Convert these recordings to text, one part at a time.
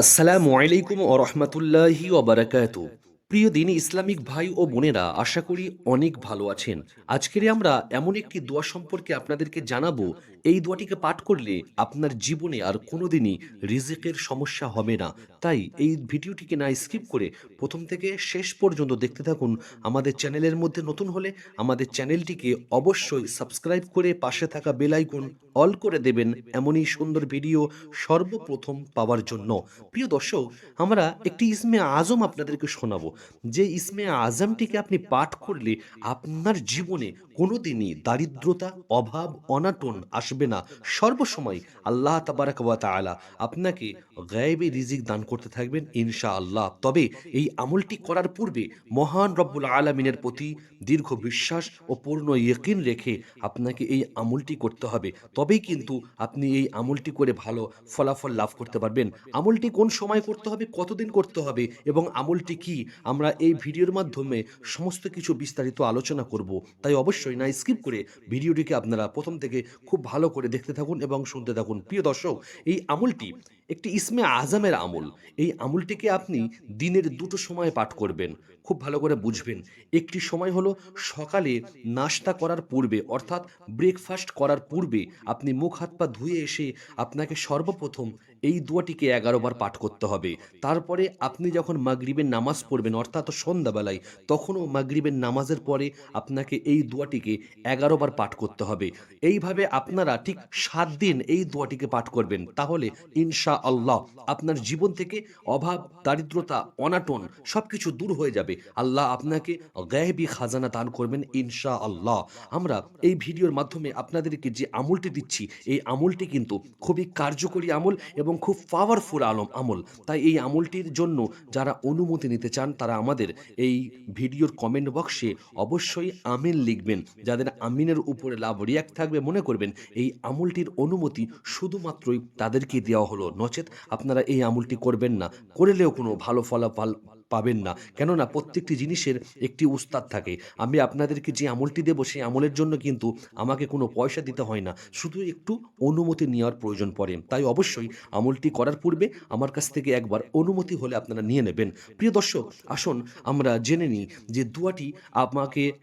আসসালামু আলাইকুম ও রহমতুল্লাহি ওবারাকাতু। প্রিয় দিনী ইসলামিক ভাই ও বোনেরা, আশা করি অনেক ভালো আছেন। আজকের আমরা এমন একটি দোয়া সম্পর্কে আপনাদেরকে জানাবো। এই দোয়াটিকে পাঠ করলে আপনার জীবনে আর কোনোদিনই রিজিকের সমস্যা হবে না। তাই এই ভিডিওটিকে না স্কিপ করে প্রথম থেকে শেষ পর্যন্ত দেখতে থাকুন। আমাদের চ্যানেলের মধ্যে নতুন হলে আমাদের চ্যানেলটিকে অবশ্যই সাবস্ক্রাইব করে পাশে থাকা বেল আইকন অল করে দেবেন, এমনই সুন্দর ভিডিও সর্বপ্রথম পাওয়ার জন্য। প্রিয় দর্শক, আমরা একটি ইসমে আজম আপনাদেরকে শোনাবো। যে ইসমে আজমটিকে আপনি পাঠ করলে আপনার জীবনে কোনোদিনই দারিদ্রতা, অভাব, অনাটন আসবে না। সর্বসময় আল্লাহ তাবারাক ওয়া তাআলা আপনাকে গায়েবী রিজিক দান করতে থাকবেন ইনশাআল্লাহ। তবে এই আমলটি করার পূর্বে মহান রব্বুল আলামিনের প্রতি দীর্ঘ বিশ্বাস ও পূর্ণ ইয়কিন রেখে আপনাকে এই আমলটি করতে হবে। তবেই কিন্তু আপনি এই আমলটি করে ভালো ফলাফল লাভ করতে পারবেন। আমলটি কোন সময় করতে হবে, কতদিন করতে হবে এবং আমলটি কি, আমরা এই ভিডিওর মাধ্যমে সমস্ত কিছু বিস্তারিত আলোচনা করব। তাই অবশ্যই না স্কিপ করে ভিডিওটিকে আপনারা প্রথম থেকে খুব ভালো করে দেখতে থাকুন এবং শুনতে থাকুন। প্রিয় দর্শক, এই আমলটি একটি ইসমে আজমের আমল। এই আমলটিকে আপনি দিনের দুটো সময় পাঠ করবেন। খুব ভালো করে বুঝবেন। একটি সময় হলো সকালে নাস্তা করার পূর্বে, অর্থাৎ ব্রেকফাস্ট করার পূর্বে আপনি মুখ হাত পা ধুয়ে এসে আপনাকে সর্বপ্রথম এই দোয়াটিকে ১১ বার পাঠ করতে হবে। তারপরে আপনি যখন মাগরিবের নামাজ পড়বেন, অর্থাৎ সন্ধ্যাবেলায়, তখনও মাগরিবের নামাজের পরে আপনাকে এই দোয়াটিকে ১১ বার পাঠ করতে হবে। এইভাবে আপনারা ঠিক ৭ দিন এই দোয়াটিকে পাঠ করবেন। তাহলে ইনশাআল্লাহ আপনার জীবন থেকে অভাব, দারিদ্রতা, অনাটন সবকিছু দূর হয়ে যাবে। আল্লাহ আপনাকে গায়েবী খাজানা দান করবেন ইনশাআল্লাহ। আমরা এই ভিডিওর মাধ্যমে আপনাদেরকে যে আমলটি দিচ্ছি, এই আমলটি কিন্তু খুবই কার্যকরী আমল এবং খুব পাওয়ারফুল আমল। তাই এই আমলটির জন্য যারা অনুমতি নিতে চান, তারা আমাদের এই ভিডিওর কমেন্ট বক্সে অবশ্যই আমিন লিখবেন। যাদের আমিনের উপরে লাভ রিয়াক্ট থাকবে, মনে করবেন এই আমলটির অনুমতি শুধুমাত্রই তাদেরকে দেওয়া হলো, নচেত আপনারা এই আমলটি করবেন না। করলেও কোনো ভালো ফলাফল পাবেন না। কেননা প্রত্যেকটি জিনিসের একটি উস্তাদ থাকে। আমি আপনাদেরকে যে আমলটি দেব, সেই আমলের জন্য কিন্তু আমাকে কোনো পয়সা দিতে হয় না। শুধু একটু অনুমতি নেওয়ার প্রয়োজন পড়ে। তাই অবশ্যই আমলটি করার পূর্বে আমার কাছ থেকে একবার অনুমতি হলে আপনারা নিয়ে নেবেন। প্রিয় দর্শক, আসুন আমরা জেনে নিই যে দোয়াটি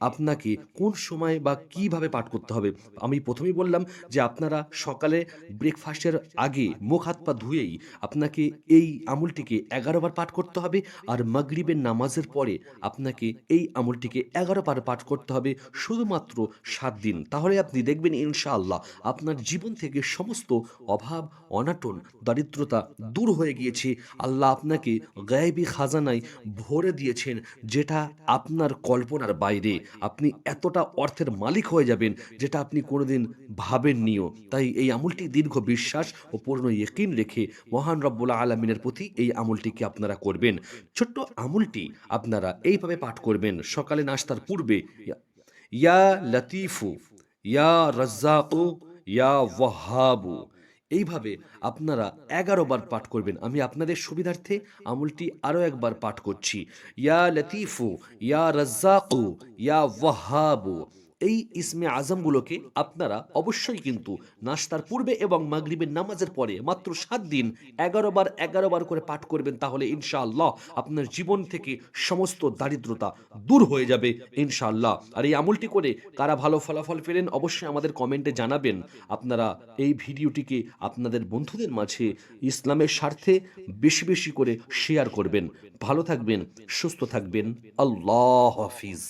আপনাকে কোন সময় বা কিভাবে পাঠ করতে হবে। আমি প্রথমেই বললাম যে আপনারা সকালে ব্রেকফাস্টের আগে মুখ হাত পা ধুয়েই আপনাকে এই আমলটিকে ১১ বার পাঠ করতে হবে। আর মাগরিবের নামাজের পরে আপনাকে এই আমলটিকে ১১ বার পাঠ করতে হবে, শুধুমাত্র ৭ দিন। তাহলে আপনি দেখবেন ইনশাআল্লাহ আপনার জীবন থেকে সমস্ত অভাব, অনাটন, দারিদ্রতা দূর হয়ে গিয়েছে। আল্লাহ আপনাকে গায়েবী খাজানায় ভরে দিয়েছেন, যেটা আপনার কল্পনার বাইরে। আপনি এতটা অর্থের মালিক হয়ে যাবেন, যেটা আপনি কোনোদিন ভাবেননিও। তাই এই আমলটি দীর্ঘ বিশ্বাস ও পূর্ণ ইয়কিন রেখে মহান রব্বুল আলামিনের প্রতি এই আমলটিকে আপনারা করবেন। ছোট্ট আমলটি আপনারা এইভাবে পাঠ করবেন সকালে নাস্তার পূর্বে। ইয়া লতিফু, ইয়া রাজ্জাকু, ইয়া ওয়াহাবু। এইভাবে আপনারা ১১ বার পাঠ করবেন। আমি আপনাদের সুবিধার্থে আমলটি আরও একবার পাঠ করছি। ইয়া লতিফু, ইয়া রাজ্জাকু, ইয়া ওয়াহাবু। এই ইসমে আজমগুলোকে আপনারা অবশ্যই কিন্তু নাস্তার পূর্বে এবং মাগরিবের নামাজের পরে মাত্র ৭ দিন ১১ বার করে পাঠ করবেন। তাহলে ইনশাআল্লাহ আপনার জীবন থেকে সমস্ত দারিদ্রতা দূর হয়ে যাবে ইনশাআল্লাহ। আর এই আমলটি করে কারা ভালো ফলাফল পেলেন, অবশ্যই আমাদের কমেন্টে জানাবেন। আপনারা এই ভিডিওটিকে আপনাদের বন্ধুদের মাঝে ইসলামের স্বার্থে বেশি বেশি করে শেয়ার করবেন। ভালো থাকবেন, সুস্থ থাকবেন। আল্লাহ হাফিজ।